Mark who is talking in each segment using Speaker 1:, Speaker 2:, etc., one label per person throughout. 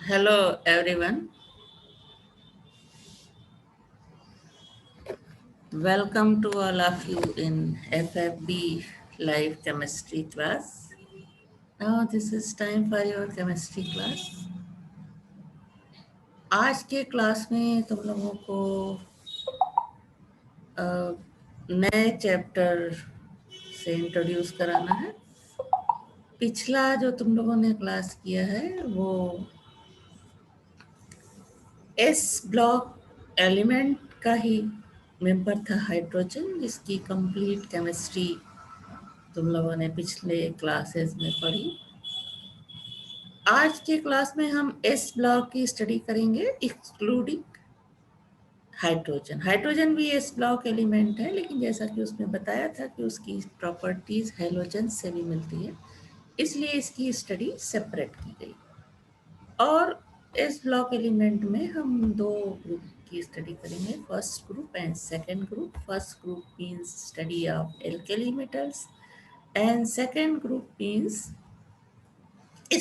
Speaker 1: Hello everyone. Welcome to all of you in FFB live chemistry class. Now this is time for your chemistry class. आज के class में तुम लोगों को नए चैप्टर से इंट्रोड्यूस कराना है। पिछला जो तुम लोगों ने क्लास किया है वो एस ब्लॉक एलिमेंट का ही मेंबर था हाइड्रोजन, जिसकी कंप्लीट केमिस्ट्री तुम लोगों ने पिछले क्लासेस में पढ़ी। आज के क्लास में हम एस ब्लॉक की स्टडी करेंगे एक्सक्लूडिंग हाइड्रोजन। हाइड्रोजन भी एस ब्लॉक एलिमेंट है, लेकिन जैसा कि उसमें बताया था कि उसकी प्रॉपर्टीज हैलोजन से भी मिलती है, इसलिए इसकी स्टडी सेपरेट की गई। और एस ब्लॉक एलिमेंट में हम दो ग्रुप की स्टडी करेंगे, first group and second group. First group means study of alkali metals and second group means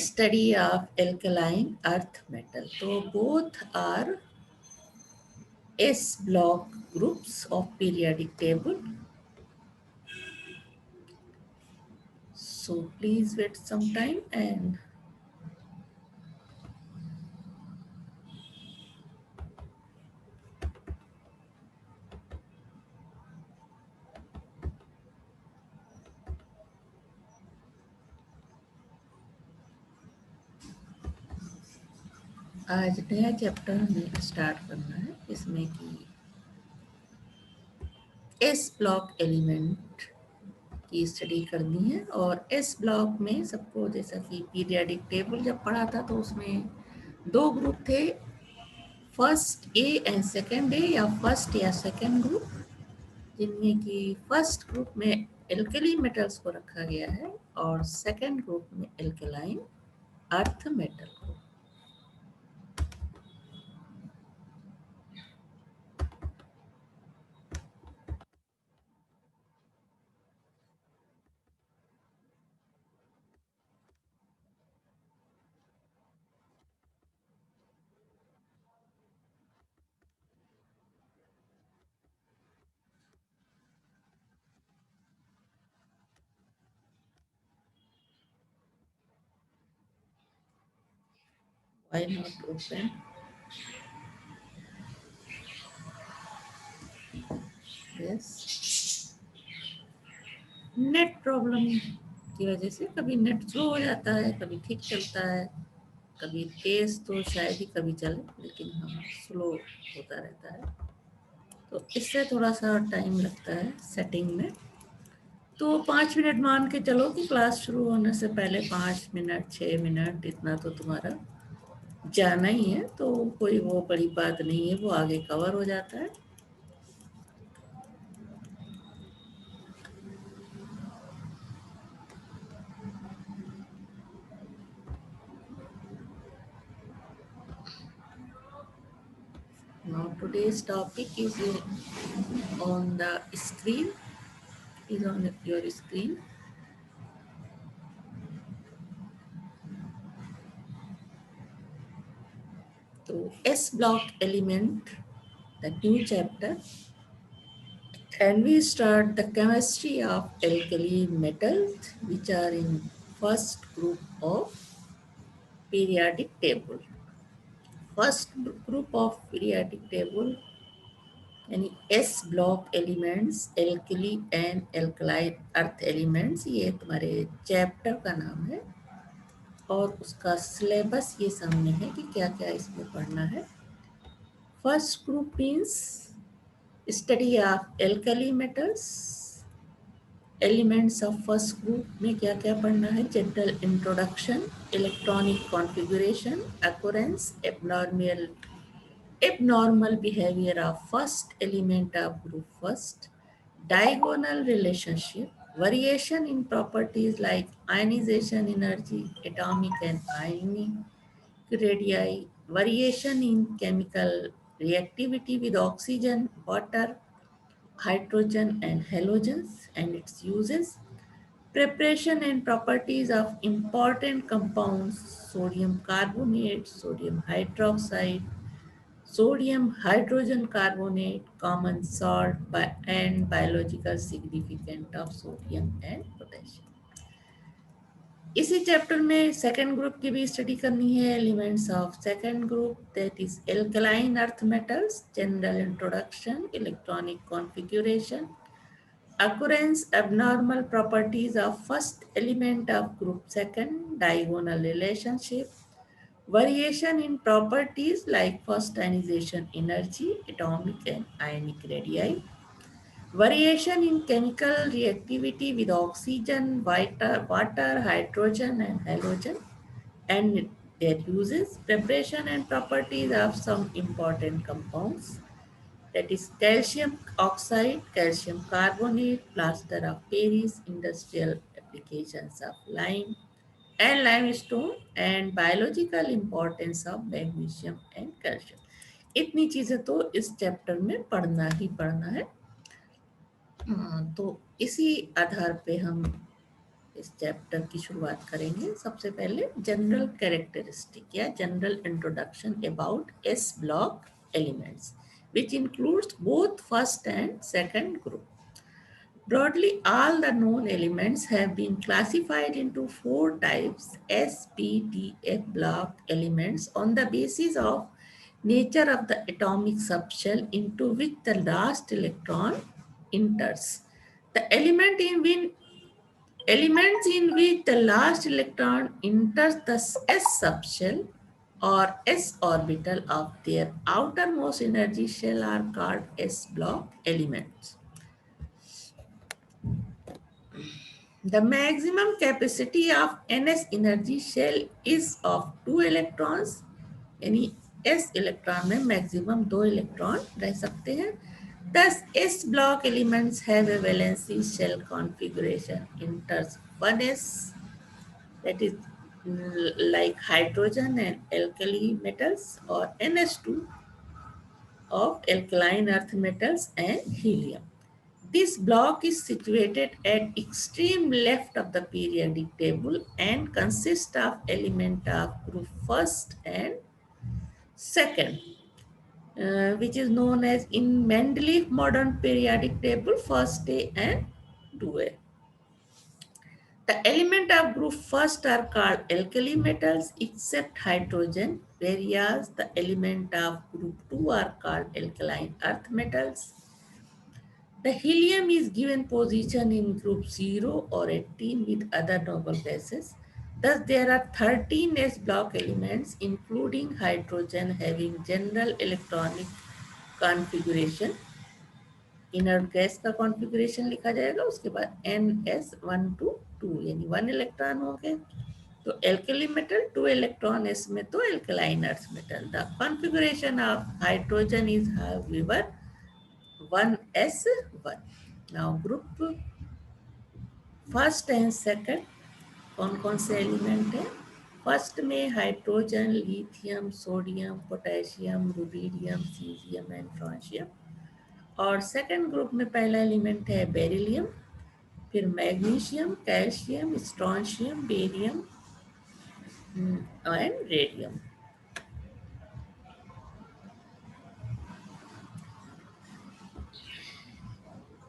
Speaker 1: study of alkaline earth metal. So both are S block groups of periodic table. So please wait some time and आज नया chapter हमें start करना है, इसमें कि S block element की study करनी है। और एस ब्लॉक में सबको, जैसा कि पीरियडिक टेबल जब पढ़ा था तो उसमें दो ग्रुप थे, फर्स्ट ए एंड सेकेंड ए, या फर्स्ट या सेकेंड ग्रुप, जिनमें कि फर्स्ट ग्रुप में एल्कली मेटल्स को रखा गया है और सेकेंड ग्रुप में एल्कलाइन अर्थ मेटल को। Why not open? Yes. Net problem की वजह से कभी नेट स्लो हो जाता है, कभी ठीक चलता है, कभी तेज तो शायद ही कभी चले, लेकिन हाँ स्लो होता रहता है, तो इससे थोड़ा सा टाइम लगता है सेटिंग में। तो 5 मिनट मान के चलो कि क्लास शुरू होने से पहले 5 मिनट 6 मिनट इतना तो तुम्हारा जाना ही है, तो कोई वो बड़ी बात नहीं है, वो आगे कवर हो जाता है। Now today's topic is on the screen, is on your screen. So S block element, the new chapter, and we start the chemistry of alkali metals, which are in first group of periodic table. First group of periodic table यानी S block elements, alkali and alkaline earth elements, ये तुम्हारे chapter का नाम है और उसका syllabus ये सामने है कि क्या क्या इसमें पढ़ना है। First group means study of alkali metals. Elements of first group में क्या क्या पढ़ना है? General introduction, electronic configuration, occurrence, abnormal behavior of first element of group first, diagonal relationship, variation in properties like ionization energy, atomic and ionic radii, variation in chemical reactivity with oxygen, water, hydrogen and halogens and its uses, Preparation and properties of important compounds, sodium carbonate, sodium hydroxide, sodium hydrogen carbonate, common salt, and biological significance of sodium and potassium. इसी chapter में second group की भी study करनी है, elements of second group, that is alkaline earth metals, general introduction, electronic configuration, occurrence abnormal properties of first element of group second, diagonal relationship, variation in properties like first ionization energy, atomic and ionic radii, variation in chemical reactivity with oxygen, water, hydrogen and halogen, and their uses, preparation and properties of some important compounds, that is calcium oxide, calcium carbonate, plaster of Paris, industrial applications of lime and limestone, and biological importance of magnesium and calcium. इतनी चीज़ें तो इस chapter में पढ़ना ही पढ़ना है। तो इसी आधार पे हम इस चैप्टर की शुरुआत करेंगे। सबसे पहले जनरल कैरेक्टरिस्टिक या general introduction about S block elements, which includes both first and second group. Broadly, all the known elements have been classified into four types S, P, D, F block elements on the basis of nature of the atomic subshell into which the last electron enters. The elements in which the last electron enters the S subshell or S orbital of their outermost energy shell are called S block elements. The maximum capacity of NS energy shell is of 2 electrons, यानी S electron में maximum 2 electron रह सकते हैं। Thus, S block elements have a valency shell configuration enters 1s, that is like hydrogen and alkali metals, or NS2 of alkaline earth metals and helium. This block is situated at extreme left of the periodic table and consists of element of group first and second, which is known as in Mendeleev modern periodic table first A and 2A. The element of group first are called alkali metals except hydrogen, whereas the element of group 2 are called alkaline earth metals. The helium is given position in group 0 or 18 with other noble gases. Thus, there are 13 S block elements, including hydrogen, having general electronic configuration. Inert gas का configuration लिखा जाएगा, उसके बाद NS1 to 2 यानी 1 electron हो गए। तो alkali metal 2 electron इसमें तो alkaline earth metal. The configuration of hydrogen is however 1s1। Now group first and second कौन कौन से एलिमेंट है? फर्स्ट में hydrogen, lithium, sodium, potassium, rubidium, caesium and francium. और सेकंड ग्रुप में पहला एलिमेंट है बेरिलियम, फिर magnesium, calcium, strontium, barium and radium.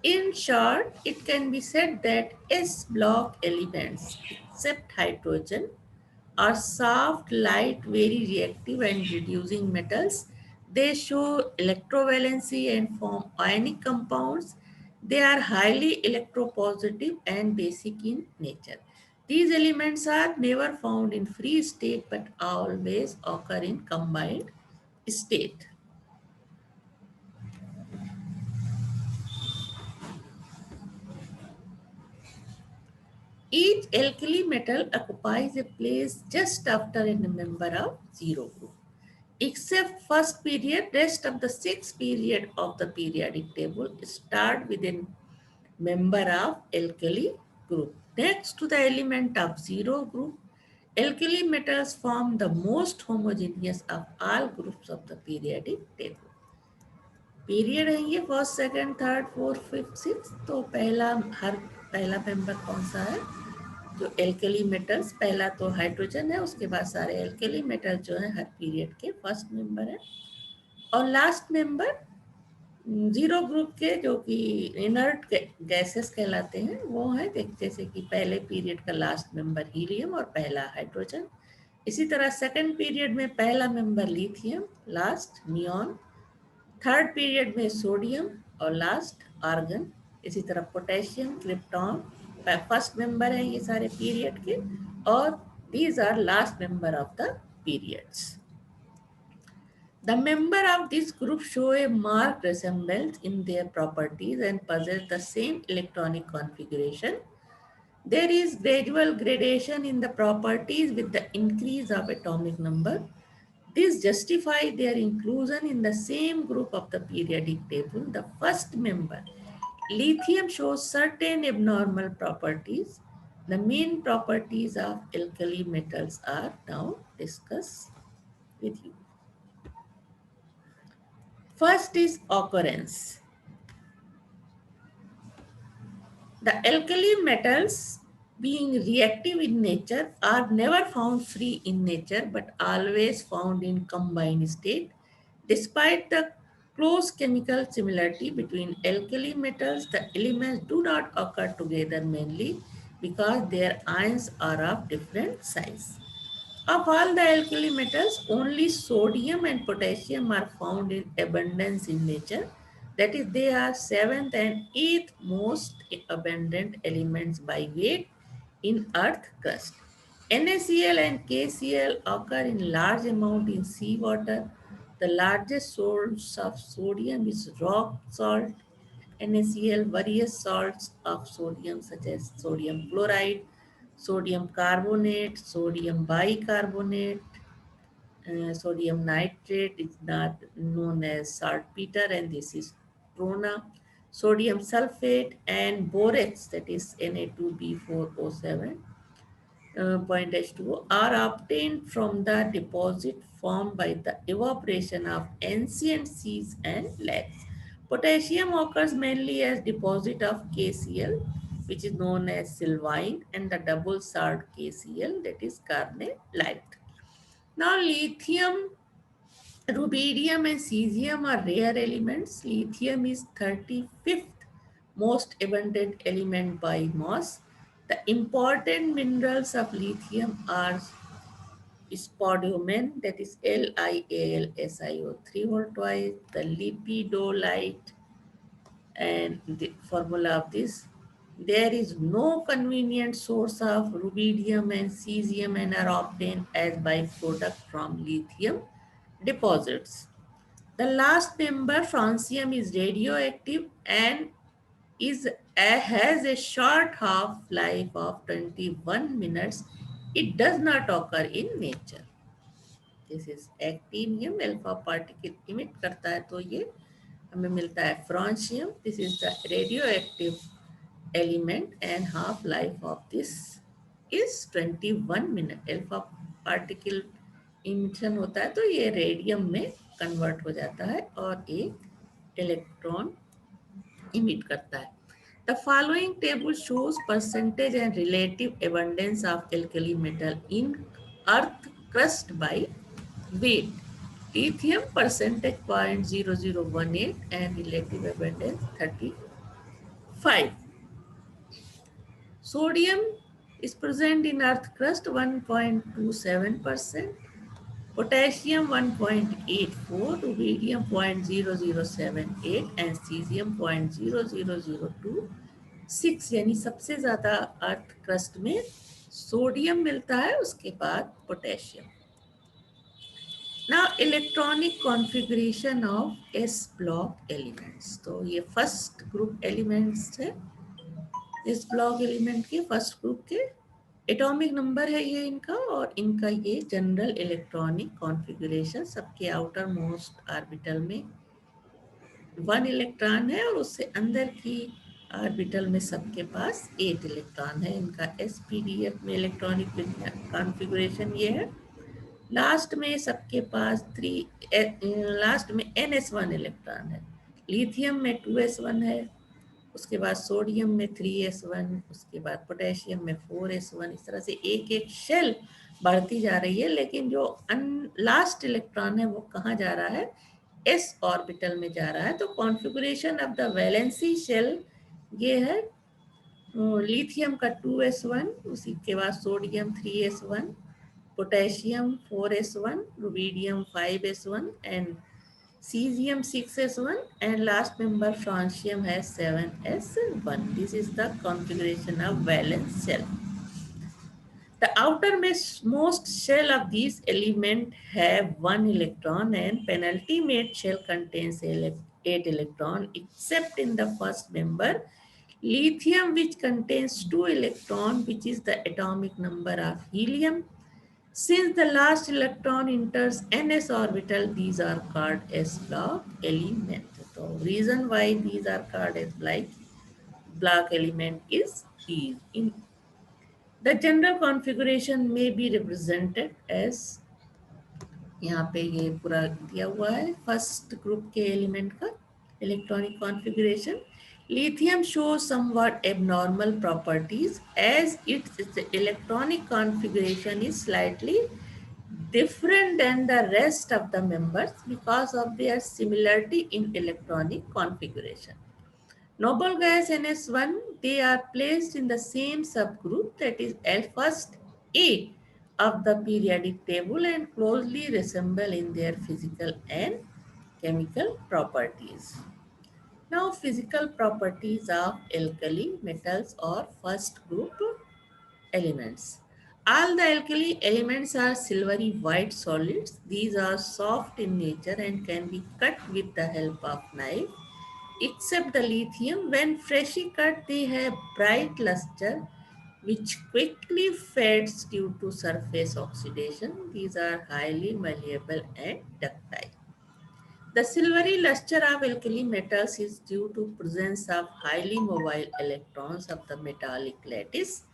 Speaker 1: In short, it can be said that S block elements, except hydrogen, are soft, light, very reactive and reducing metals. They show electrovalency and form ionic compounds. They are highly electropositive and basic in nature. These elements are never found in free state but always occur in combined state. Each alkali metal occupies a place just after a member of zero group. Except first period, rest of the 6 period of the periodic table start with a member of alkali group. Next to the element of zero group, alkali metals form the most homogeneous of all groups of the periodic table. Period है ये first, second, third, fourth, fifth, six. तो पहला हर पहला member कौन सा है? जो alkali metals, पहला तो हाइड्रोजन है, उसके बाद सारे एल्केली मेटल जो है हर पीरियड के फर्स्ट मेंबर है। और लास्ट मेंबर जीरो ग्रुप के जो कि इनर्ट गैसेस कहलाते हैं वो है, जैसे कि पहले पीरियड का लास्ट मेंबर हीलियम और पहला हाइड्रोजन। इसी तरह सेकंड पीरियड में पहला member lithium, last neon, third period में सोडियम और लास्ट आर्गन। इसी तरह पोटेशियम, क्रिप्टॉन फर्स्ट मेंबर है ये सारे पीरियड के, और these are last member of the periods. The member of this group show a marked resemblance in their properties and possess the same electronic configuration. There is gradual gradation in the properties with the increase of atomic number. This justifies their inclusion in the same group of the periodic table. The first member, lithium, shows certain abnormal properties. The main properties of alkali metals are now discussed with you. First is occurrence. The alkali metals, being reactive in nature, are never found free in nature but always found in combined state. Despite the close chemical similarity between alkali metals, the elements do not occur together mainly because their ions are of different size. Of all the alkali metals, only sodium and potassium are found in abundance in nature. That is, they are seventh and eighth most abundant elements by weight in earth crust. NaCl and KCl occur in large amount in seawater. The largest source of sodium is rock salt. NaCl, various salts of sodium such as sodium chloride, sodium carbonate, sodium bicarbonate, sodium nitrate is not known as saltpeter, and this is trona, sodium sulfate, and borax, that is Na2B4O7 point H2O, are obtained from the deposit formed by the evaporation of ancient seas and lakes. Potassium occurs mainly as deposit of KCl, which is known as sylvine, and the double salt KCl, that is carnallite. Now, lithium, rubidium, and cesium are rare elements. Lithium is 35th most abundant element by mass. The important minerals of lithium are spodumene, that is LiAlSiO3 twice, the lepidolite, and the formula of this. There is no convenient source of rubidium and cesium and are obtained as byproduct from lithium deposits. The last member, francium, is radioactive and has a short half-life of 21 minutes. It does not occur in nature. This is actinium, alpha particle emit करता है तो ये हमें मिलता है francium. This is the radioactive element and half-life of this is 21 minute. Alpha particle emission होता है तो ये रेडियम में कन्वर्ट हो जाता है और एक इलेक्ट्रॉन emit करता है. The following table shows percentage and relative abundance of alkali metal in earth crust by weight. Lithium percentage 0.0018 and relative abundance 35. Sodium is present in earth crust 1.27%, potassium 1.84, rubidium 0.0078 and cesium 0.0026, यानी सबसे ज़्यादा earth crust में sodium मिलता है, उसके बाद potassium. Now electronic configuration of S block elements. तो ये फर्स्ट ग्रुप एलिमेंट्स है, इस ब्लॉक एलिमेंट के फर्स्ट ग्रुप के एटॉमिक नंबर है ये इनका, और इनका ये जनरल इलेक्ट्रॉनिक कॉन्फ़िगरेशन. सबके आउटर मोस्ट ऑर्बिटल में 1 इलेक्ट्रॉन है और उससे अंदर की ऑर्बिटल में सबके पास 8 इलेक्ट्रॉन है. इनका SPDF में इलेक्ट्रॉनिक कॉन्फ़िगरेशन ये है. लास्ट में सबके पास लास्ट में NS1 इलेक्ट्रॉन है. लिथियम में 2S1 है, उसके बाद सोडियम में 3s1, उसके बाद पोटेशियम में 4s1, इस तरह से एक एक शेल बढ़ती जा रही है, लेकिन जो लास्ट इलेक्ट्रॉन है वो कहाँ जा रहा है, s ऑर्बिटल में जा रहा है। तो configuration of the valency shell ये है, लिथियम का 2s1, उसी के बाद sodium 3s1, potassium 4s1, rubidium 5s1 and cesium 6s1, and last member francium has 7s1. This is the configuration of valence shell. The outermost shell of these elements have 1 electron, and penultimate shell contains 8 electrons, except in the first member, lithium, which contains 2 electrons, which is the atomic number of helium. Since the last electron enters ns orbital, these are called s-block elements. So reason why these are called s-block element is these. In the general configuration may be represented as, यहाँ पे ये पूरा दिया हुआ है first group के element का electronic configuration. Lithium shows somewhat abnormal properties as its electronic configuration is slightly different than the rest of the members because of their similarity in electronic configuration. Noble gas NS1, they are placed in the same subgroup, that is first A of the periodic table, and closely resemble in their physical and chemical properties. Now, physical properties of alkali metals or first group elements. All the alkali elements are silvery white solids. These are soft in nature and can be cut with the help of knife. Except the lithium, when freshly cut, they have bright luster which quickly fades due to surface oxidation. These are highly malleable and ductile. The silvery luster of alkali metals is due to presence of highly mobile electrons of the metallic lattice.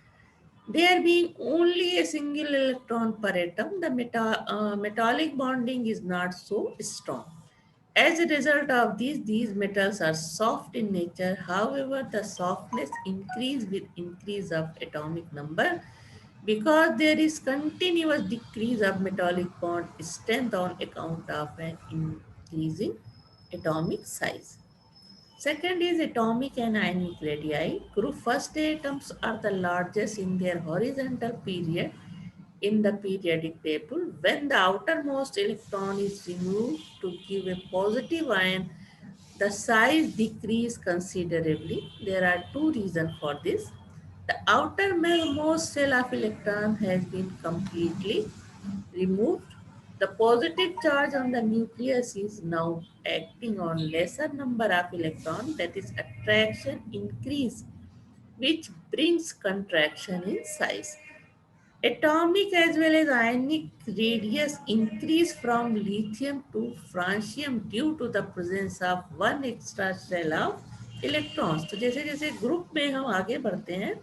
Speaker 1: There being only a single electron per atom, the metallic bonding is not so strong. As a result of these metals are soft in nature. However, the softness increases with increase of atomic number because there is continuous decrease of metallic bond strength on account of an increasing atomic size. Second is atomic and ionic radii. Group first atoms are the largest in their horizontal period in the periodic table. When the outermost electron is removed to give a positive ion, the size decreases considerably. There are two reasons for this. The outermost shell of electron has been completely removed. The positive charge on the nucleus is now acting on lesser number of electrons, that is attraction increase, which brings contraction in size. Atomic as well as ionic radius increase from lithium to francium due to the presence of one extra shell of electrons. तो जैसे जैसे group में हम आगे बढ़ते हैं,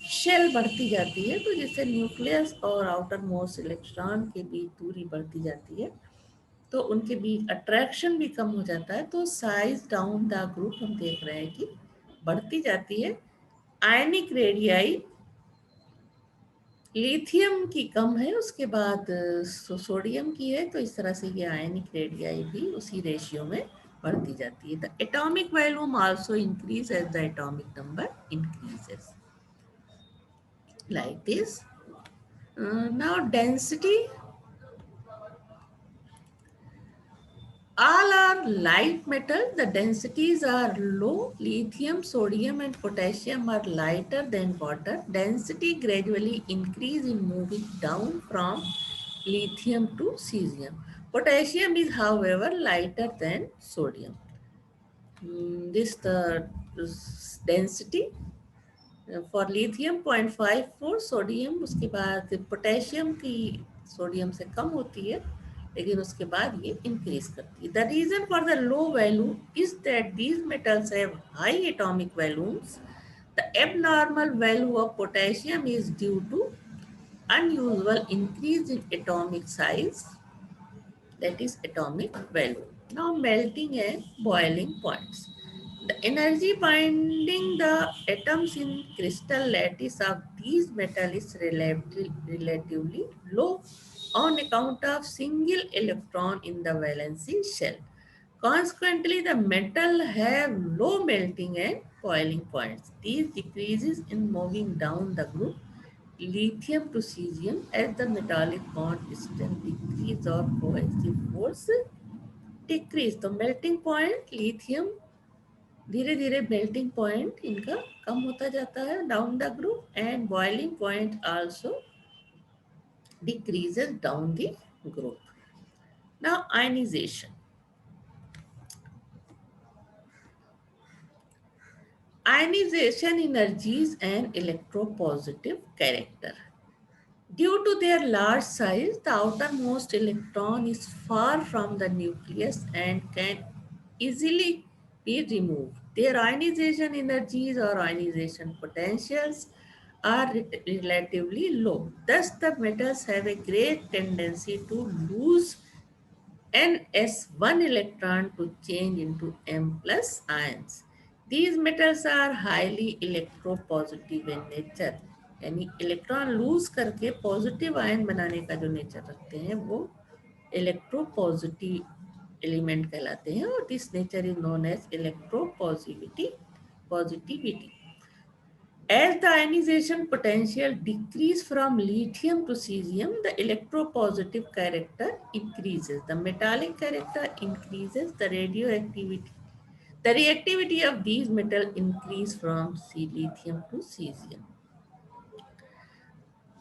Speaker 1: shell बढ़ती जाती है, तो जिससे न्यूक्लियस और आउटर मोस्ट इलेक्ट्रॉन के बीच दूरी बढ़ती जाती है, तो उनके बीच अट्रैक्शन भी कम हो जाता है, तो साइज डाउन द ग्रुप हम देख रहे हैं कि बढ़ती जाती है. आयनिक रेडियाई लिथियम की कम है, उसके बाद सोडियम की है, तो इस तरह से ये आयनिक रेडियाई भी उसी रेशियो में बढ़ती जाती है. The atomic volume also increase as the atomic number increases, like this. Now density, all are light metal. The densities are low. Lithium, sodium and potassium are lighter than water. Density gradually increase in moving down from lithium to cesium. Potassium is however lighter than sodium. This the density for lithium 0.54, sodium उसके बाद potassium की sodium से कम होती है, लेकिन उसके बाद ये इंक्रीज करती है. The reason for the low value is that these metals have high atomic volumes. The abnormal value of potassium is due to unusual increase in atomic size, that is atomic value. Now melting and boiling points. The energy binding the atoms in crystal lattice of these metals is relatively low on account of single electron in the valency shell. Consequently, the metal have low melting and boiling points. These decreases in moving down the group lithium to cesium as the metallic bond strength decrease or cohesive force decrease. तो melting point lithium धीरे धीरे melting point इनका कम होता जाता है down the group and boiling point also decreases down the group. Now ionization. Ionization energies and electropositive character. Due to their large size, the outermost electron is far from the nucleus and can easily be removed. Their ionization energies or ionization potentials are relatively low. Thus, the metals have a great tendency to lose Ns1 electron to change into M plus ions. These metals are highly electropositive in nature. यानी electron lose करके positive ion बनाने का जो nature रखते हैं वो electropositive element कहलाते हैं और this nature is known as electropositivity. As the ionization potential decrease from lithium to cesium, the electropositive character increases. The metallic character increases. The reactivity of these metals increase from lithium to cesium.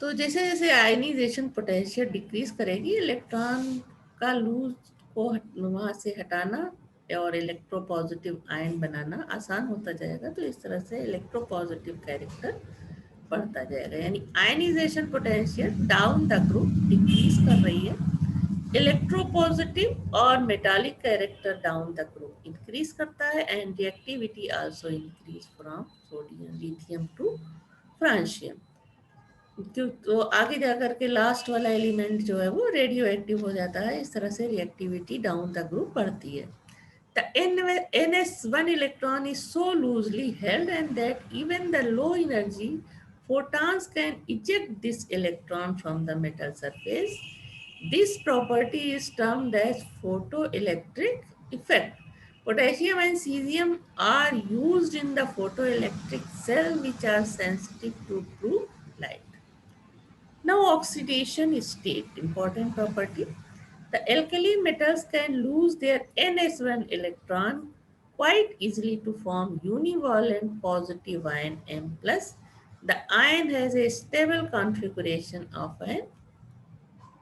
Speaker 1: तो जैसे जैसे ionization potential decrease करेगी electron का loose को वहाँ से हटाना और इलेक्ट्रोपॉजिटिव आयन बनाना आसान होता जाएगा. तो इस तरह से इलेक्ट्रोपॉजिटिव कैरेक्टर बढ़ता जाएगा. यानी ionization potential down the group decrease कर रही है. इलेक्ट्रोपॉजिटिव और metallic character down the group increase करता है and reactivity also increase from sodium lithium to francium. तो आगे जाकर के लास्ट वाला एलिमेंट जो है वो रेडियो एक्टिव हो जाता है. इस तरह से रिएक्टिविटी डाउन द ग्रुप बढ़ती है. The NS1 electron is so loosely held and that even the low energy photons can eject this electron from the metal surface. This property is termed as photoelectric effect. Potassium and cesium are used in the photoelectric cell which are sensitive to blue light. Now oxidation state, important property. The alkali metals can lose their Ns1 electron quite easily to form univalent positive ion M+. The ion has a stable configuration of an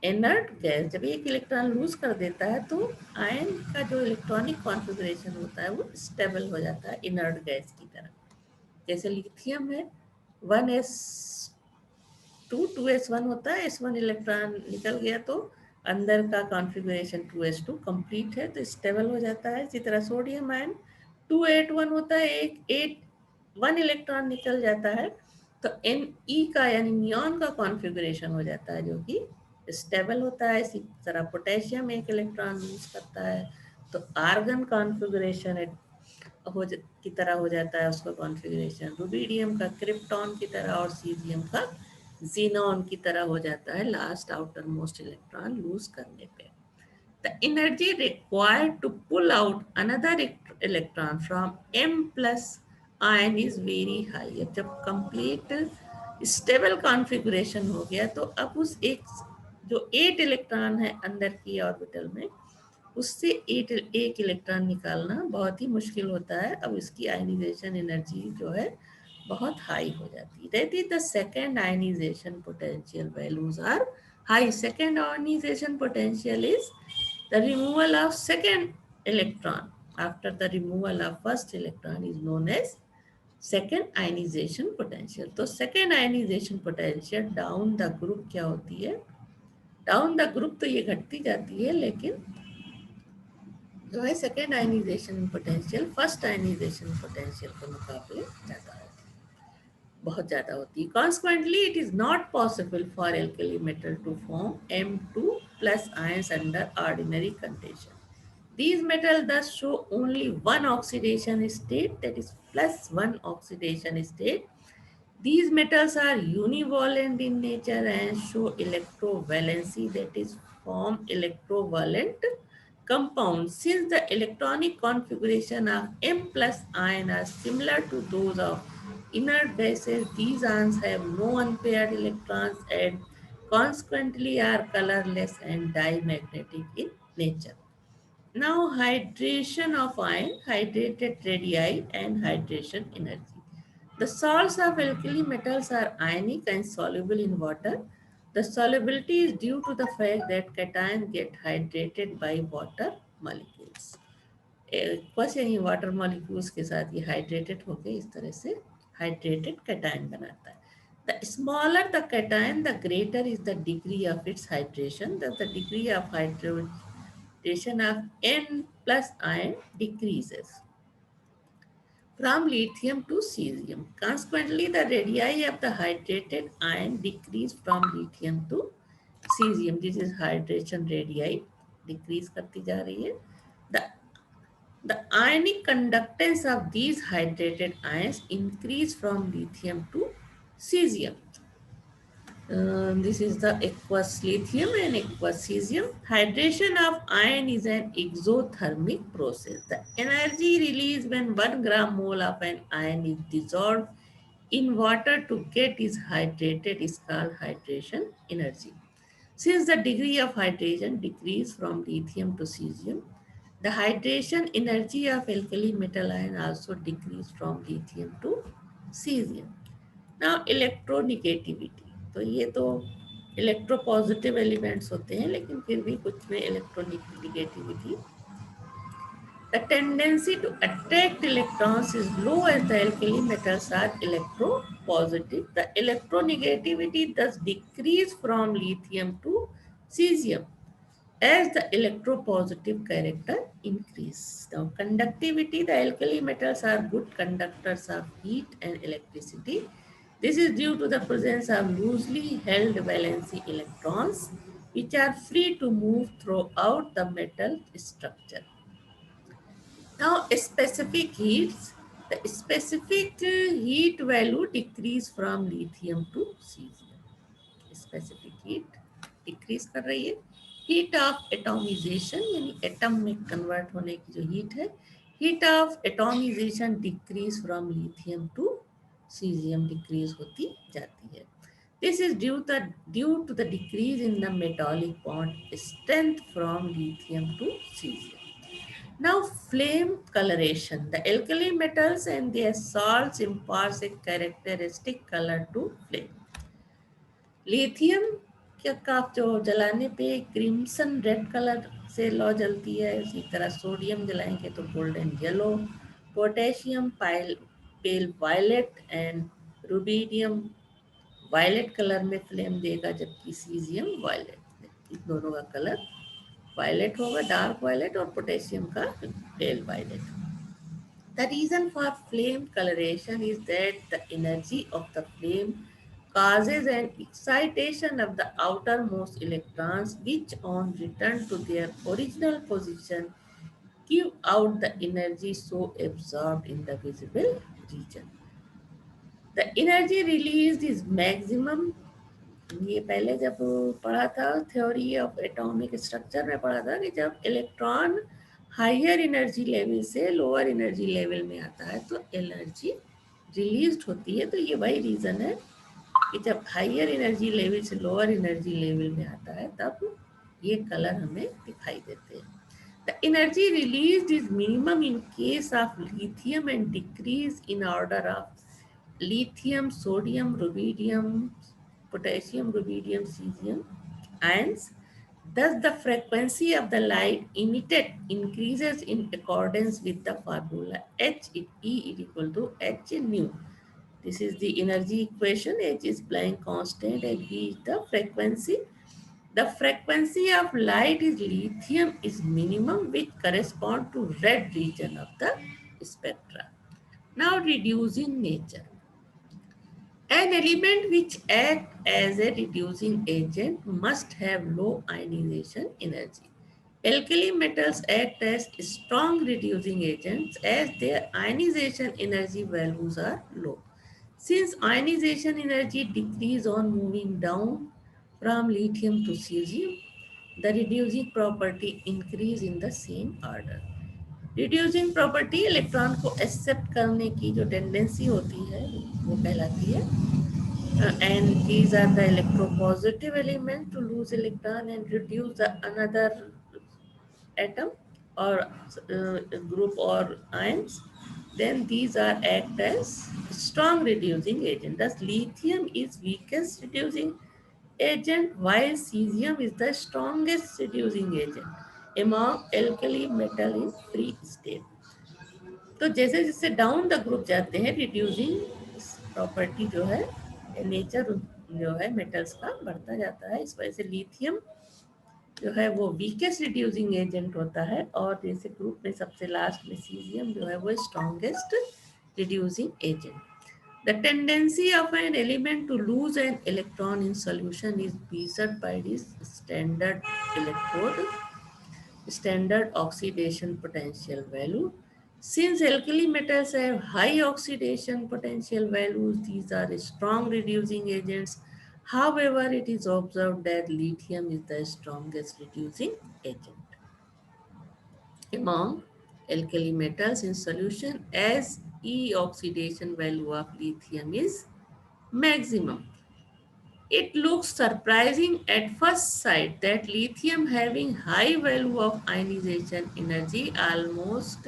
Speaker 1: inert gas. जब एक electron lose कर देता है तो ion का जो electronic configuration होता है वो स्टेबल हो जाता है इनर्ट गैस की तरह. जैसे लिथियम है 1s2 होता है. S1 इलेक्ट्रॉन निकल गया तो अंदर का कॉन्फ़िगरेशन 2s2 कंप्लीट है तो स्टेबल हो जाता है. इसी तरह सोडियम आयन 281 होता है. एक 1 इलेक्ट्रॉन निकल जाता है तो Ne का यानी नियॉन का कॉन्फ़िगरेशन हो जाता है जो कि स्टेबल होता है. इसी तरह पोटेशियम एक इलेक्ट्रॉन लूज करता है तो आर्गन कॉन्फ़िगरेशन की तरह हो जाता है उसका कॉन्फ़िगरेशन. रुबिडियम का क्रिप्टॉन की तरह और सीजियम का xenon की तरह हो जाता है last outer most electron lose करने पे. The energy required to pull out another electron from M plus ion is very high. जब complete stable configuration हो गया तो अब उस एक जो 8 इलेक्ट्रॉन है अंदर की ऑर्बिटल में उससे एक इलेक्ट्रॉन निकालना बहुत ही मुश्किल होता है. अब इसकी आयनाइजेशन एनर्जी जो है बहुत हाई हो जाती है. That is the second ionization potential values are high. Second ionization potential is the removal of second electron after the removal of first electron is known as second ionization potential. तो second ionization potential down the group क्या होती है? Down the group तो ये घटती जाती है लेकिन जो है second ionization potential first ionization potential के मुकाबले ज़्यादा है, बहुत ज़्यादा होती है. Consequently it is not possible for alkali metal to form M2 plus ions under ordinary condition. These metals thus show only one oxidation state, that is plus one oxidation state. These metals are univalent in nature and show electrovalency, that is form electrovalent compounds. Since the electronic configuration of M plus ion are similar to those of inert gases, these ions have no unpaired electrons and consequently are colorless and dimagnetic in nature. Now, hydration of ion, hydrated radii, and hydration energy. The salts of alkali metals are ionic and soluble in water. The solubility is due to the fact that cations get hydrated by water molecules. बस यानी water molecules के साथ ये hydrated होकर इस तरह से hydrated cation बनाता है. The smaller the cation, the greater is the degree of its hydration. The degree of hydration of N plus ion decreases from lithium to cesium. Consequently, the radii of the hydrated ion decrease from lithium to cesium. This is hydration radii decrease करती जा रही है. The ionic conductance of these hydrated ions increase from lithium to cesium. This is the aqueous lithium and aqueous cesium. Hydration of iron is an exothermic process. The energy released when 1 gram mole of an iron is dissolved in water to get is hydrated is called hydration energy. Since the degree of hydration decrease from lithium to cesium, the hydration energy of alkali metal ion also decrease from lithium to cesium. Now electronegativity. तो ये तो electropositive elements होते हैं लेकिन फिर भी कुछ में electronegativity. The tendency to attract electrons is low as the alkali metals are electropositive. The electronegativity thus decrease from lithium to cesium as the electropositive character increase. Now conductivity, the alkali metals are good conductors of heat and electricity. This is due to the presence of loosely held valency electrons which are free to move throughout the metal structure. Now, specific heats, the specific heat value decrease from lithium to cesium. Specific heat decrease कर रही है. Heat of atomization यानी atom में convert होने की जो heat है, heat of atomization decrease from lithium to cesium decrease होती जाती है. This is due to the decrease in the metallic bond strength from lithium to cesium. Now, flame coloration. The alkali metals and their salts impart a characteristic color to flame. Lithium का जो जलाने पे crimson red colour से लौ जलती है, इसी तरह sodium जलाएंगे तो golden yellow, potassium pale violet and rubidium violet colour में फ्लेम देगा, जबकि सीजियम वायलेट. इन दोनों का कलर वायलेट होगा, डार्क वायलेट, और पोटेशियम का pale violet. The reason for flame coloration is that the energy of the flame causes an excitation of the outermost electrons which on return to their original position give out the energy so absorbed in the visible region. The energy released is maximum. ये पहले जब पढ़ा था theory of atomic structure में पढ़ा था कि जब इलेक्ट्रॉन हायर एनर्जी लेवल से लोअर एनर्जी लेवल में आता है तो एनर्जी रिलीज होती है. तो ये वही रीज़न है कि जब हायर एनर्जी लेवल से लोअर एनर्जी लेवल में आता है तब ये कलर हमें दिखाई देते हैं. The energy release is minimum in case of lithium and decrease in order of lithium, sodium, rubidium, potassium, rubidium, cesium ions. Thus, the frequency of the light emitted increases in accordance with the formula H E is equal to H nu. This is the energy equation. H is Planck constant and V is the frequency. The frequency of light is lithium is minimum, which correspond to red region of the spectra. Now, reducing nature. An element which acts as a reducing agent must have low ionization energy. Alkali metals act as strong reducing agents as their ionization energy values are low. Since ionization energy decrease on moving down from lithium to cesium, the reducing property increase in the same order. Reducing property electron को accept करने की जो tendency होती है वो कहलाती है and these are the electropositive element to lose electron and reduce the another atom or group or ions, then these are act as strong reducing agent. Thus lithium is weakest reducing agent while cesium is the strongest reducing agent among alkali metal in free state. तो जैसे जैसे down the group जाते हैं reducing property जो है nature जो है metals का बढ़ता जाता है। इस वजह से लिथियम जो है वो वीकेस्ट रिड्यूसिंग एजेंट होता है और जैसे ग्रुप में सबसे लास्ट में सीजियम जो है वो strongest reducing agent. The tendency of an element to lose an electron in solution is measured by this standard oxidation potential value. Since alkali metals have high oxidation potential values, these are strong reducing agents. However, it is observed that lithium is the strongest reducing agent among alkali metals in solution as E oxidation value of lithium is maximum. It looks surprising at first sight that lithium having high value of ionization energy amongst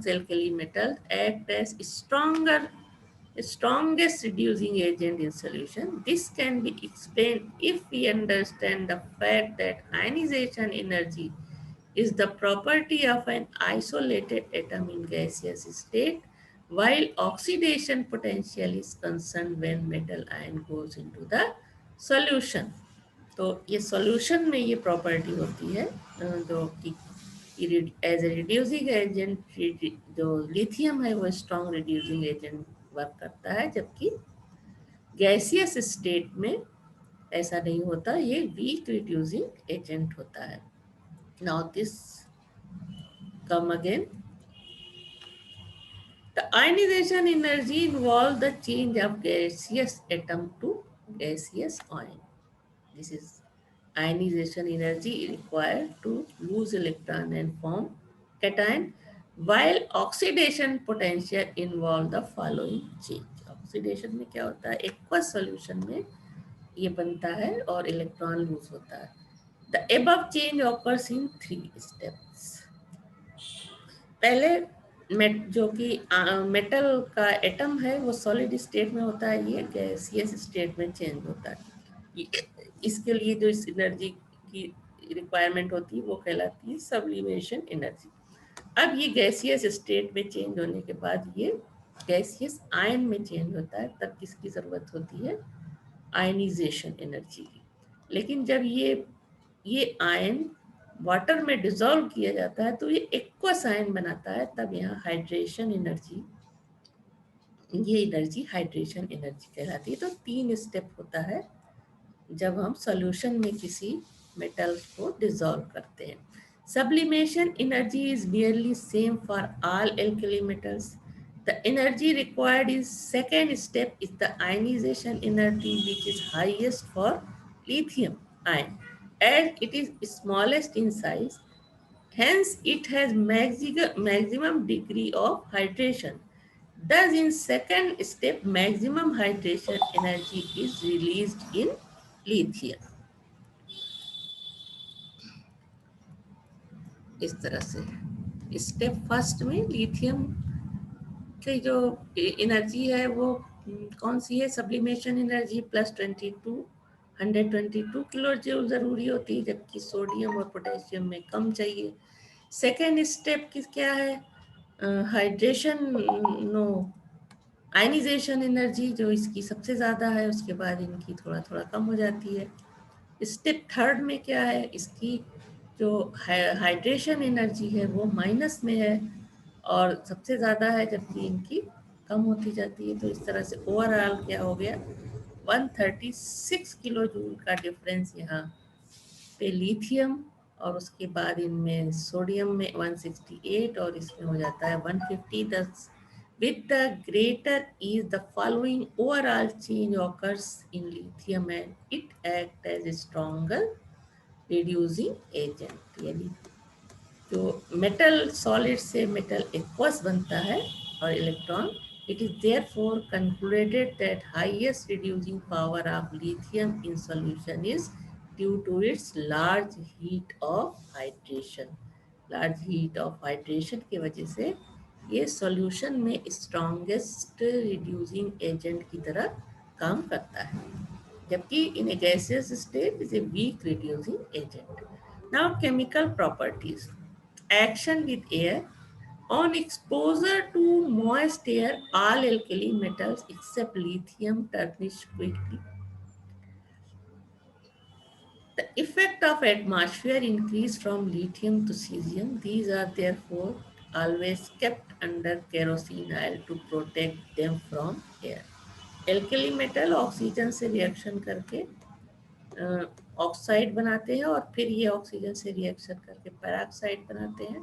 Speaker 1: alkali metals act as strongest reducing agent in solution. This can be explained if we understand the fact that ionization energy is the property of an isolated atom in gaseous state, while oxidation potential is concerned when metal ion goes into the solution. तो ये solution में ये property होती है जो कि as a reducing agent जो lithium है वो स्ट्रॉन्ग रिड्यूसिंग एजेंट वर्क करता है, जबकि गैसियस स्टेट में ऐसा नहीं होता, ये वीक रिड्यूसिंग एजेंट होता है। Now this come again the ionization energy involve the change of gaseous atom to gaseous ion. This is ionization energy required to lose electron and form cation, while oxidation potential involve the following change. Oxidation में क्या होता है, aqueous solution में ये बनता है और electron lose होता है। The above change occurs in 3 steps. पहले जो कि मेटल का एटम है वो सॉलिड स्टेट में होता है, ये गैसियस स्टेट में चेंज होता है। इसके लिए जो इस एनर्जी की रिक्वायरमेंट होती है वो कहलाती है सब्लिमेशन एनर्जी। अब ये गैसियस स्टेट में चेंज होने के बाद ये गैसियस आयन में चेंज होता है, तब किसकी ज़रूरत होती है, आयनाइजेशन एनर्जी की। लेकिन जब ये आयन वाटर में डिसॉल्व किया जाता है तो ये एक्वस आयन बनाता है, तब यहाँ हाइड्रेशन एनर्जी, ये एनर्जी हाइड्रेशन एनर्जी कहलाती है। तो 3 स्टेप होता है जब हम सॉल्यूशन में किसी मेटल को डिसॉल्व करते हैं। Sublimation energy is nearly same for all alkali metals. The energy required is second step is the ionization energy, which is highest for lithium ion as it is smallest in size. Hence, it has maximum degree of hydration. Thus, in second step, maximum hydration energy is released in lithium. इस तरह से step first में lithium की जो energy है वो कौन सी है, sublimation energy plus 122 kilo joule ज़रूरी होती है, जबकि सोडियम और पोटेशियम में कम चाहिए। सेकेंड स्टेप किस क्या है, हाइड्रेशन आयनाइजेशन एनर्जी जो इसकी सबसे ज़्यादा है, उसके बाद इनकी थोड़ा थोड़ा कम हो जाती है। स्टेप थर्ड में क्या है, इसकी जो हाइड्रेशन एनर्जी है वो माइनस में है और सबसे ज़्यादा है, जबकि इनकी कम होती जाती है। तो इस तरह से ओवरऑल क्या हो गया, 136 किलो जूल का डिफरेंस यहाँ पे लिथियम, और उसके बाद इनमें सोडियम में 168 और इसमें हो जाता है 150. दस with the greater is the following overall change occurs in lithium and it acts as a stronger reducing agent. यानी जो मेटल सॉलिड से मेटल एक्वस बनता है और electron, it is therefore concluded that highest reducing power of lithium in solution is due to its large heat of hydration. Large heat of hydration की वजह से ये सॉल्यूशन में स्ट्रॉन्गेस्ट रिड्यूसिंग एजेंट की तरह काम करता है, जबकि in a gaseous state is a weak reducing agent. Now chemical properties. Action with air. On exposure to moist air, all alkali metals except lithium tarnish quickly. The effect of atmosphere increase from lithium to cesium. These are therefore always kept under kerosene oil to protect them from air. Alkali metal oxygen से reaction करके oxide बनाते हैं और फिर ये oxygen से reaction करके peroxide बनाते हैं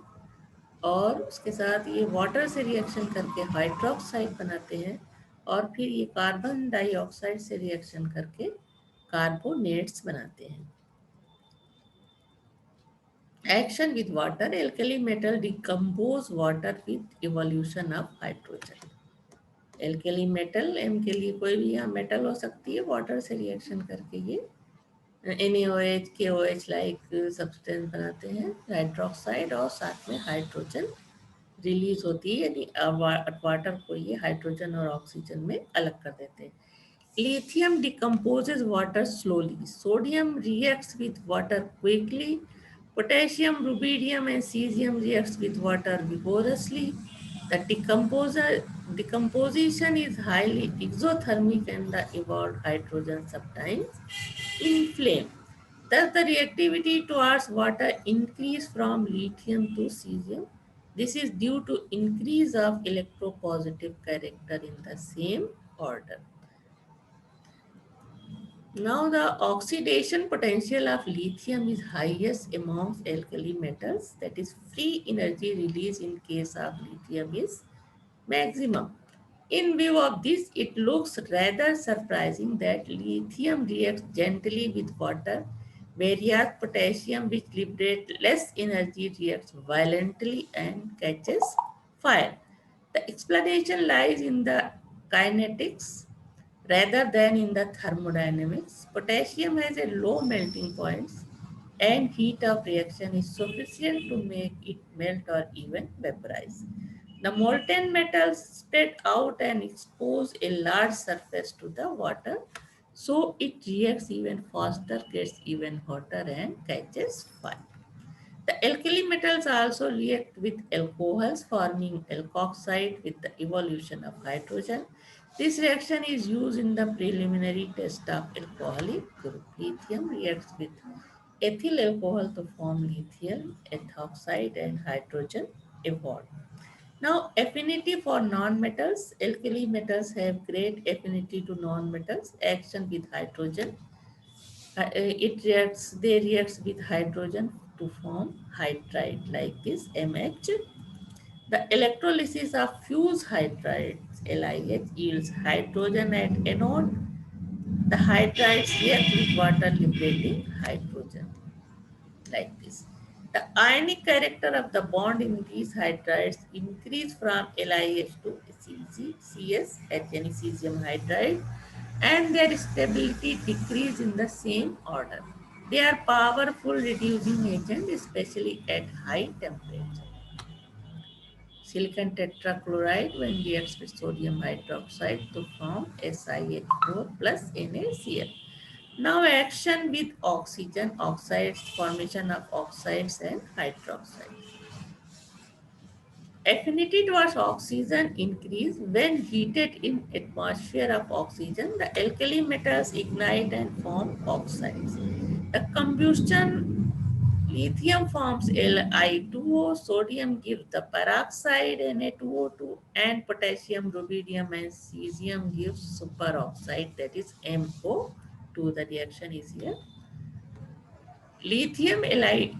Speaker 1: और उसके साथ ये वाटर से रिएक्शन करके हाइड्रोक्साइड बनाते हैं और फिर ये कार्बन डाइऑक्साइड से रिएक्शन करके कार्बोनेट्स बनाते हैं. Action with water. Alkali metal decompose water with evolution of hydrogen. Alkali metal M के लिए कोई भी यहाँ मेटल हो सकती है, वाटर से रिएक्शन करके ये NaOH KOH लाइक सब्सटेंस बनाते हैं, हाइड्रोक्साइड, और साथ में हाइड्रोजन रिलीज होती है, यानी वाटर को ये हाइड्रोजन और ऑक्सीजन में अलग कर देते हैं. Lithium decomposes water slowly. Sodium reacts with water quickly. Potassium, rubidium, and cesium reacts with water vigorously. The decomposition is highly exothermic and the evolved hydrogen sometimes inflame. Thus, the reactivity towards water increase from lithium to cesium. This is due to increase of electropositive character in the same order. Now the oxidation potential of lithium is highest amongst alkali metals, that is free energy release in case of lithium is maximum. In view of this, it looks rather surprising that lithium reacts gently with water, whereas potassium, which liberates less energy, reacts violently and catches fire. The explanation lies in the kinetics rather than in the thermodynamics. Potassium has a low melting point and heat of reaction is sufficient to make it melt or even vaporize. The molten metals spread out and expose a large surface to the water, so it reacts even faster, gets even hotter and catches fire. The alkali metals also react with alcohols, forming alkoxide with the evolution of hydrogen. This reaction is used in the preliminary test of alcoholic group. Lithium reacts with ethyl alcohol to form lithium ethoxide and hydrogen evolved. Now, affinity for non-metals. Alkali metals have great affinity to non-metals. Action with hydrogen. They reacts with hydrogen to form hydride like this MH. The electrolysis of fused hydrides LiH yields hydrogen at anode. The hydrides react with water liberating hydrogen like this. The ionic character of the bond in these hydrides increase from LiH to CS, cesium hydride, and their stability decrease in the same order. They are powerful reducing agent, especially at high temperature. Silicon tetrachloride when reacts with sodium hydroxide to form SiH4 plus NaCl. Now action with oxygen, oxides, formation of oxides and hydroxides. Affinity towards oxygen increase when heated in atmosphere of oxygen. The alkali metals ignite and form oxides. The combustion lithium forms Li2O, sodium gives the peroxide Na2O2, and potassium, rubidium, and cesium gives superoxide, that is MO2. The reaction is here. Lithium एलाइड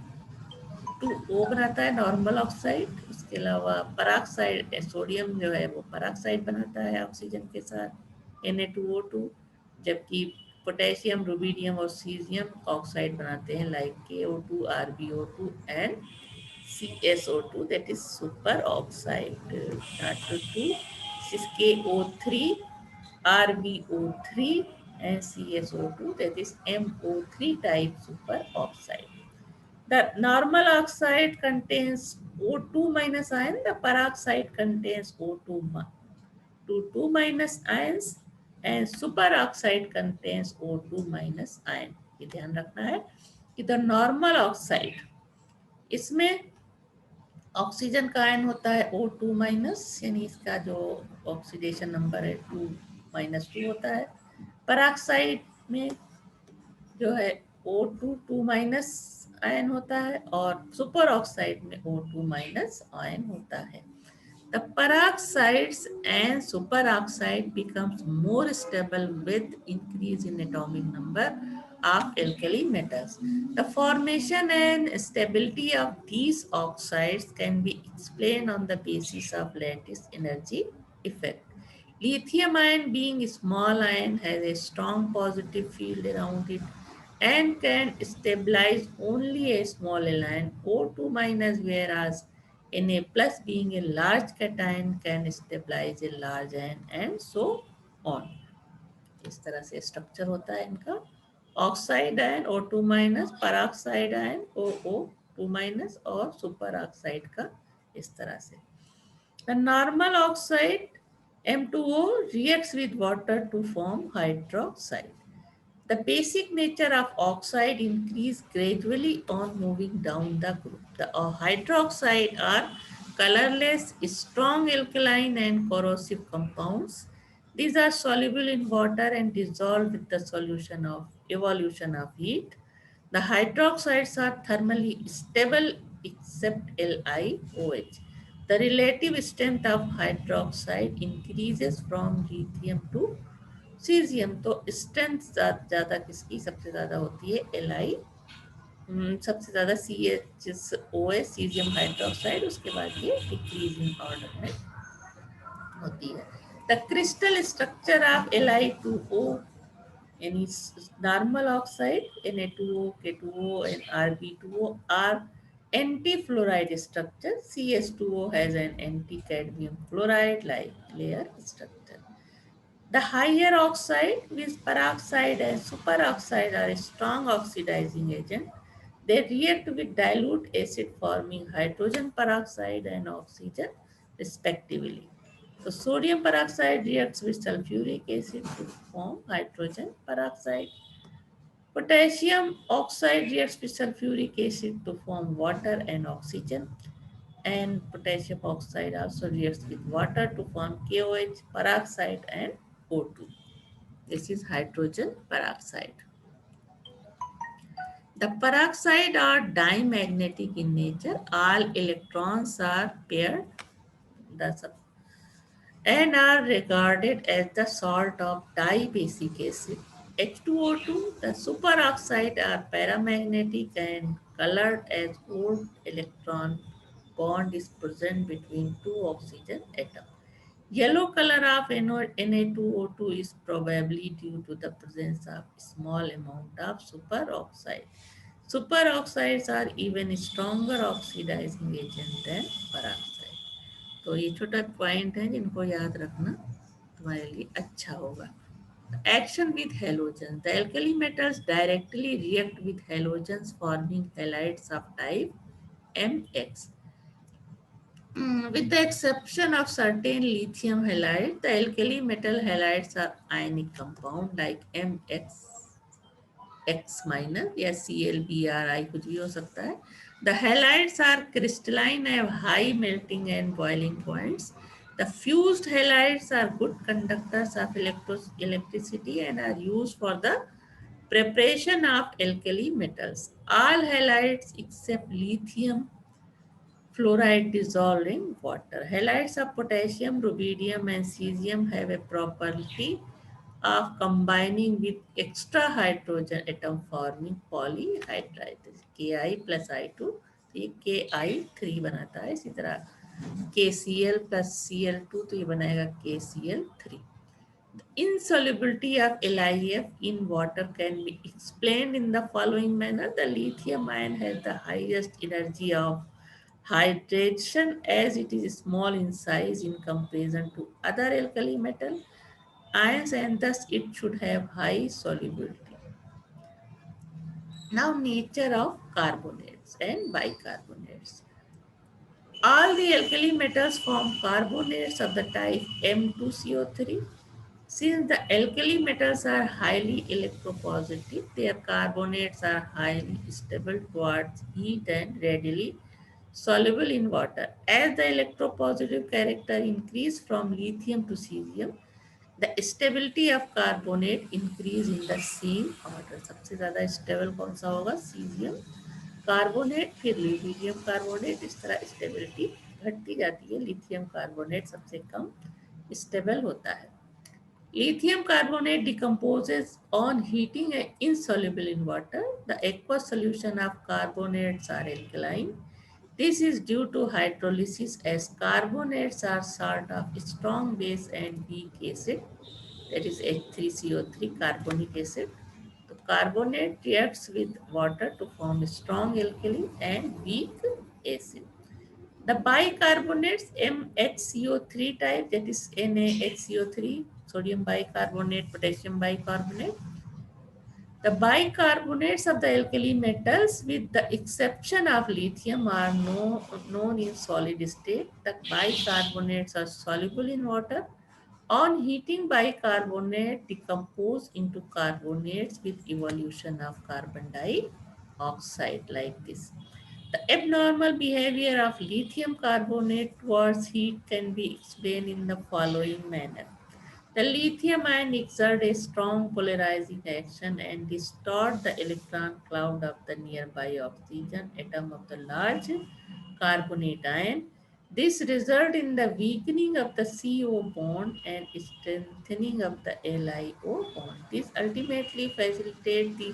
Speaker 1: टू ओ बनाता है normal oxide, उसके अलावा peroxide sodium जो है वो पराक्साइड बनाता है ऑक्सीजन के साथ Na2O2, जबकि पोटेशियम रुबीडियम और सीजियम ऑक्साइड बनाते हैं like KO2 RbO2 and CSO2 that is super oxide. Chapter 2, this is KO3 RbO3 and CSO2 that is MO3 type super oxide. The normal oxide contains O2 minus ion, the peroxide contains O2 minus ions and superoxide contains O2 minus ion. ये ध्यान रखना है कि the normal oxide इसमें oxygen का ion होता है O2 minus, यानी इसका जो ऑक्सीडेशन नंबर है 2 - 2 होता है। पेरोक्साइड में जो है O2 2 माइनस आयन होता है और सुपर ऑक्साइड में O2 माइनस आयन होता है। The peroxides and superoxide becomes more stable with increase in atomic number of alkali metals. The formation and stability of these oxides can be explained on the basis of lattice energy effect. Lithium ion being a small ion has a strong positive field around it and can stabilize only a small ion O2 minus, whereas Na plus being a large cation can stabilize a large ion and so on. इस तरह से structure होता है इनका। Oxide ion O2 minus, peroxide ion OO2 minus और super oxide का इस तरह से। The normal oxide M2O reacts with water to form hydroxide. The basic nature of oxide increase gradually on moving down the group. The hydroxide are colorless, strong alkaline and corrosive compounds. These are soluble in water and dissolve with the solution of evolution of heat. The hydroxides are thermally stable except LiOH. The relative strength of hydroxide increases from lithium to caesium. तो strength ज़्यादा किसकी सबसे ज़्यादा होती है? Li, सबसे ज़्यादा CHOS caesium hydroxide, उसके बाद ये डिक्रीजिंग ऑर्डर में होती है। The crystal structure of Li2O यानी normal oxide Na2O, K2O and Rb2O are anti-fluoride structure. CS2O has an anti-cadmium fluoride like layer structure. The higher oxide with peroxide and superoxide are a strong oxidizing agent. They react with dilute acid forming hydrogen peroxide and oxygen respectively. So sodium peroxide reacts with sulfuric acid to form hydrogen peroxide. Potassium oxide reacts with sulfuric acid to form water and oxygen. And potassium oxide also reacts with water to form KOH, peroxide and O2. This is hydrogen peroxide. The peroxide are dimagnetic in nature. All electrons are paired and are regarded as the salt of dibasic acid. H2O2, the superoxide are paramagnetic and colored as old electron bond is present between two oxygen atoms. Yellow color of Na2O2 is probably due to the presence of small amount of superoxide. Superoxides are even stronger oxidizing agent than peroxide. तो ये छोटा point है जिनको याद रखना तुम्हारे लिए अच्छा होगा। Action with halogens. The alkali metals directly react with halogens forming halides of type Mx. With the exception of certain lithium halides, the alkali metal halides are ionic compound like MX X minus या ClBrI कुछ भी हो सकता है. The halides are crystalline, have high melting and boiling points. The fused halides are good conductors of electricity and are used for the preparation of alkali metals. All halides except lithium fluoride dissolved in water. Halides of potassium, rubidium and cesium have a property of combining with extra hydrogen atom forming polyhydride. This Ki plus I2, तो ये Ki3 बनाता है। इसी तरह KCl plus Cl2, तो ये बनाएगा KCl3। Insolubility of LiF in water can be explained in the following manner. The lithium ion has the highest energy of hydration as it is small in size in comparison to other alkali metal ions, and thus it should have high solubility. Now, nature of carbonates and bicarbonates. All the alkali metals form carbonates of the type M2CO3. Since the alkali metals are highly electropositive, their carbonates are highly stable towards heat and readily soluble in water. As the electropositive character increase from lithium to cesium, the stability of carbonate increase in the same order. सबसे ज़्यादा stable कौन सा होगा? Caesium carbonate, फिर lithium carbonate. इस तरह stability घटती जाती है। लिथियम कार्बोनेट सबसे कम स्टेबल होता है। Lithium carbonate decomposes on heating and insoluble in water. The aqueous solution of carbonates are alkaline. This is due to hydrolysis, as carbonates are sort of strong base and weak acid, that is H3CO3 carbonic acid. The carbonate reacts with water to form strong alkali and weak acid. The bicarbonates MHCO3 type, that is NaHCO3, sodium bicarbonate, potassium bicarbonate. The bicarbonates of the alkali metals, with the exception of lithium, are known in solid state. The bicarbonates are soluble in water. On heating, bicarbonate decompose into carbonates with evolution of carbon dioxide, like this. The abnormal behavior of lithium carbonate towards heat can be explained in the following manner. The lithium ion exerts a strong polarizing action and distorts the electron cloud of the nearby oxygen atom of the large carbonate ion. This results in the weakening of the CO bond and strengthening of the LiO bond. This ultimately facilitates the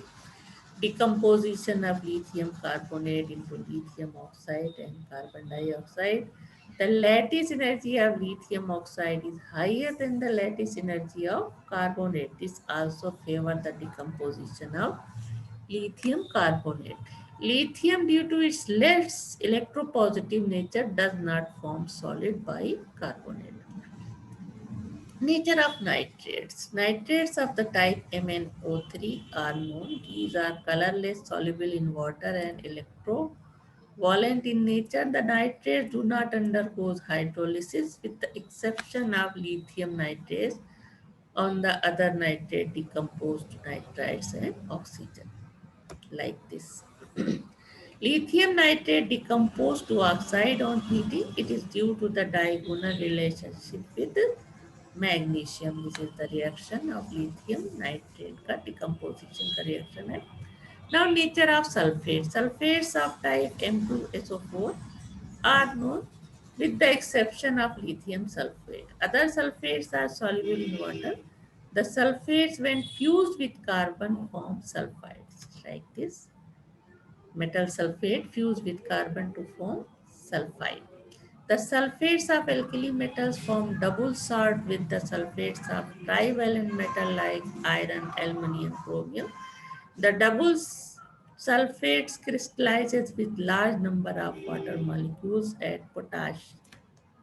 Speaker 1: decomposition of lithium carbonate into lithium oxide and carbon dioxide. The lattice energy of lithium oxide is higher than the lattice energy of carbonate. This also favors the decomposition of lithium carbonate. Lithium, due to its less electropositive nature, does not form solid bicarbonate. Nature of nitrates. Nitrates of the type MnO3 are known. These are colorless, soluble in water, and electrovalent in nature. The nitrates do not undergo hydrolysis, with the exception of lithium nitrates. On the other, nitrate decomposed to nitrites and oxygen, like this. Lithium nitrate decomposed to oxide on heating. It is due to the diagonal relationship with magnesium. This is the reaction of lithium nitrate का decomposition का reaction है. Now, nature of sulfates. Sulfates of type M2SO4 are known, with the exception of lithium sulfate. Other sulfates are soluble in water. The sulfates, when fused with carbon, form sulfides, like this. Metal sulfate fused with carbon to form sulfide. The sulfates of alkali metals form double salt with the sulfates of trivalent metal like iron, aluminum, chromium. The double sulfates crystallizes with large number of water molecules at potash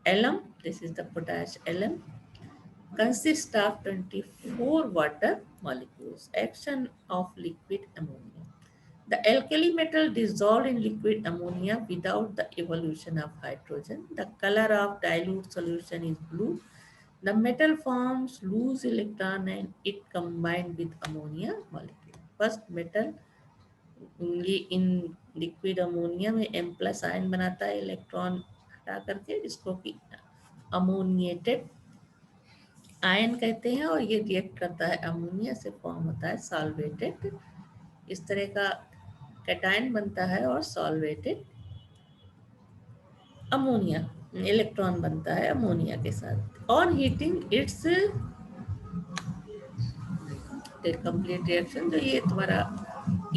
Speaker 1: alum. This is the potash alum. Consists of 24 water molecules. Action of liquid ammonia. The alkali metal dissolved in liquid ammonia without the evolution of hydrogen. The color of dilute solution is blue. The metal forms loose electron and it combined with ammonia molecule. First metal in liquid ammonia में M plus ion बनाता है electron हटा करके, जिसको कि ammoniated ion कहते हैं, और ये रिएक्ट करता है अमोनिया से, फॉर्म होता है सॉल्वेटेड। इस तरह का कैटायन बनता है और सॉल्वेटेड अमोनिया इलेक्ट्रॉन बनता है अमोनिया के साथ। On heating it's complete reaction, जो ये तुम्हारा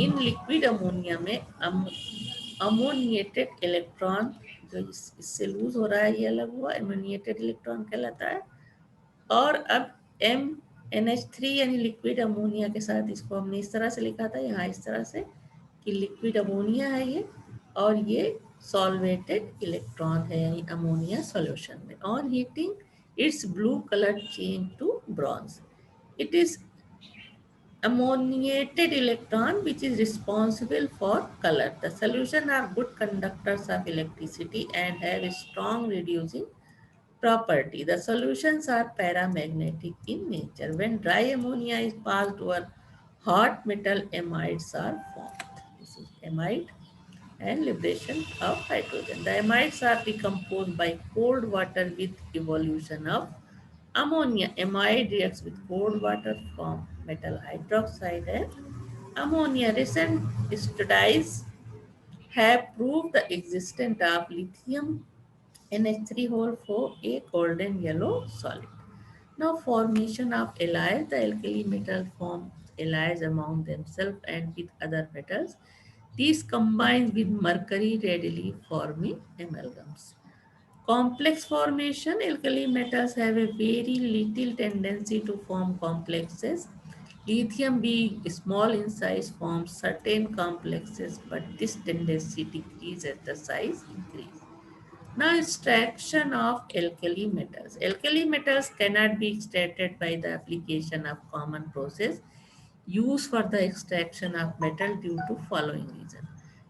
Speaker 1: इन लिक्विड अमोनिया में अमोनिएटेड इलेक्ट्रॉन जो इससे लूज हो रहा है ये अलग हुआ, अमोनिएटेड इलेक्ट्रॉन कहलाता है। और अब MnH3 यानी लिक्विड अमोनिया के साथ इसको हमने इस तरह से लिखा था, यहाँ इस तरह से कि लिक्विड अमोनिया है ये, और ये सॉल्वेटेड इलेक्ट्रॉन है यानी अमोनिया सॉल्यूशन में। On heating its blue colour change to bronze. It is ammoniated electron which is responsible for color. The solution are good conductors of electricity and have a strong reducing property. The solutions are paramagnetic in nature. When dry ammonia is passed over hot metal, amides are formed. This is amide and liberation of hydrogen. The amides are decomposed by cold water with evolution of ammonia. Amide reacts with cold water from metal hydroxide and ammonia. Recent studies have proved the existence of lithium NH3 whole for a golden yellow solid. Now formation of alloys, the alkali metal form alloys among themselves and with other metals. These combine with mercury readily forming amalgams. Complex formation, alkali metals have a very little tendency to form complexes. Lithium being small in size forms certain complexes, but this tendency decreases as the size increases. Now, extraction of alkali metals. Alkali metals cannot be extracted by the application of common process used for the extraction of metal due to following reason.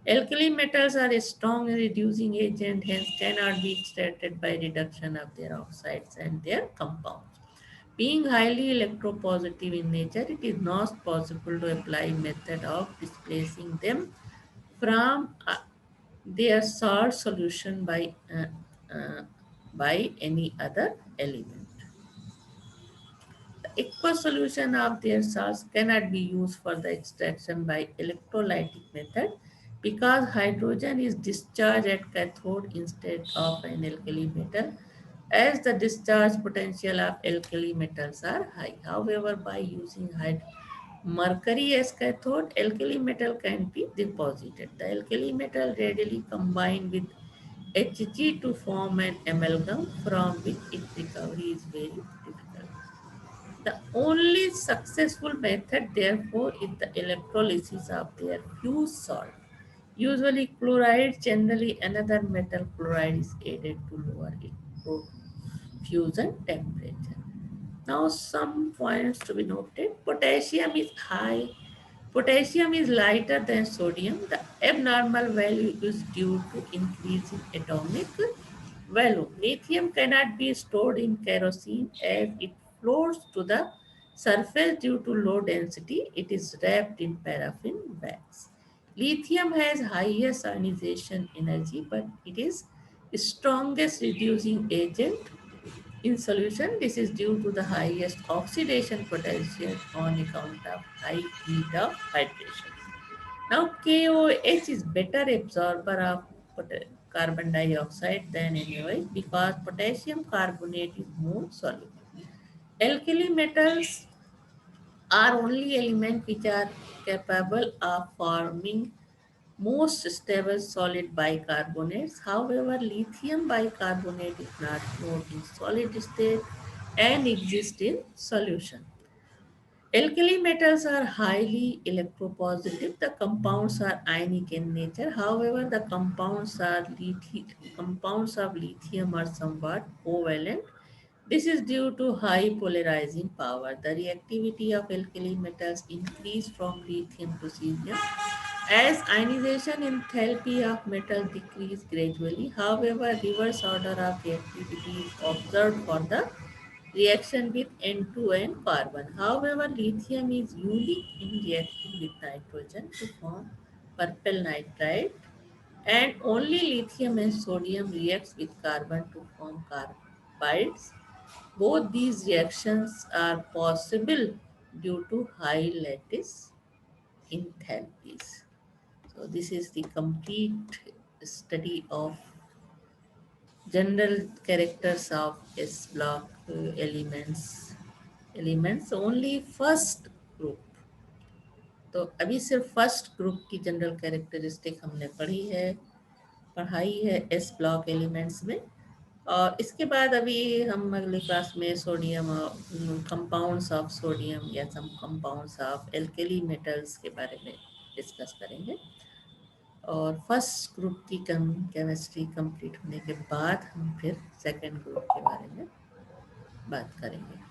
Speaker 1: Alkali metals are a strong reducing agent, hence cannot be extracted by reduction of their oxides and their compounds. Being highly electropositive in nature, it is not possible to apply method of displacing them from their salt solution uh, by any other element. The aqueous solution of their salts cannot be used for the extraction by electrolytic method because hydrogen is discharged at cathode instead of an alkali metal, as the discharge potential of alkali metals are high. However, by using mercury as cathode, alkali metal can be deposited. The alkali metal readily combine with Hg to form an amalgam from which its recovery is very difficult. The only successful method, therefore, is the electrolysis of their fused salt. Usually, chloride, generally another metal chloride, is added to lower its fusion temperature. Now, some points to be noted. Potassium is high. Potassium is lighter than sodium. The abnormal value is due to increase in atomic value. Lithium cannot be stored in kerosene as it floats to the surface due to low density. It is wrapped in paraffin bags. Lithium has highest ionization energy, but it is strongest reducing agent in solution. This is due to the highest oxidation potential on account of high heat of hydration. Now KOH is better absorber of carbon dioxide than NaOH because potassium carbonate is more soluble. Alkali metals are only elements which are capable of forming most stable solid bicarbonates. However, lithium bicarbonate is not known in solid state and exists in solution. Alkali metals are highly electropositive. The compounds are ionic in nature. However, the compounds of lithium are somewhat covalent. This is due to high polarizing power. The reactivity of alkali metals increase from lithium to cesium as ionization enthalpy of metal decrease gradually. However, reverse order of reactivity is observed for the reaction with N2 and carbon. However, lithium is unique in reacting with nitrogen to form purple nitride, and only lithium and sodium reacts with carbon to form carbides. Both these reactions are possible due to high lattice enthalpies. So this is the complete study of general characters of S block elements. Only first group. तो अभी सिर्फ first group की general characteristic हमने पढ़ाई है S block elements में। और इसके बाद अभी हम अगले क्लास में सोडियम कंपाउंड्स ऑफ सोडियम या सम कंपाउंड्स ऑफ एल्केली मेटल्स के बारे में डिस्कस करेंगे। और फर्स्ट ग्रुप की केमिस्ट्री कंप्लीट होने के बाद हम फिर सेकंड ग्रुप के बारे में बात करेंगे।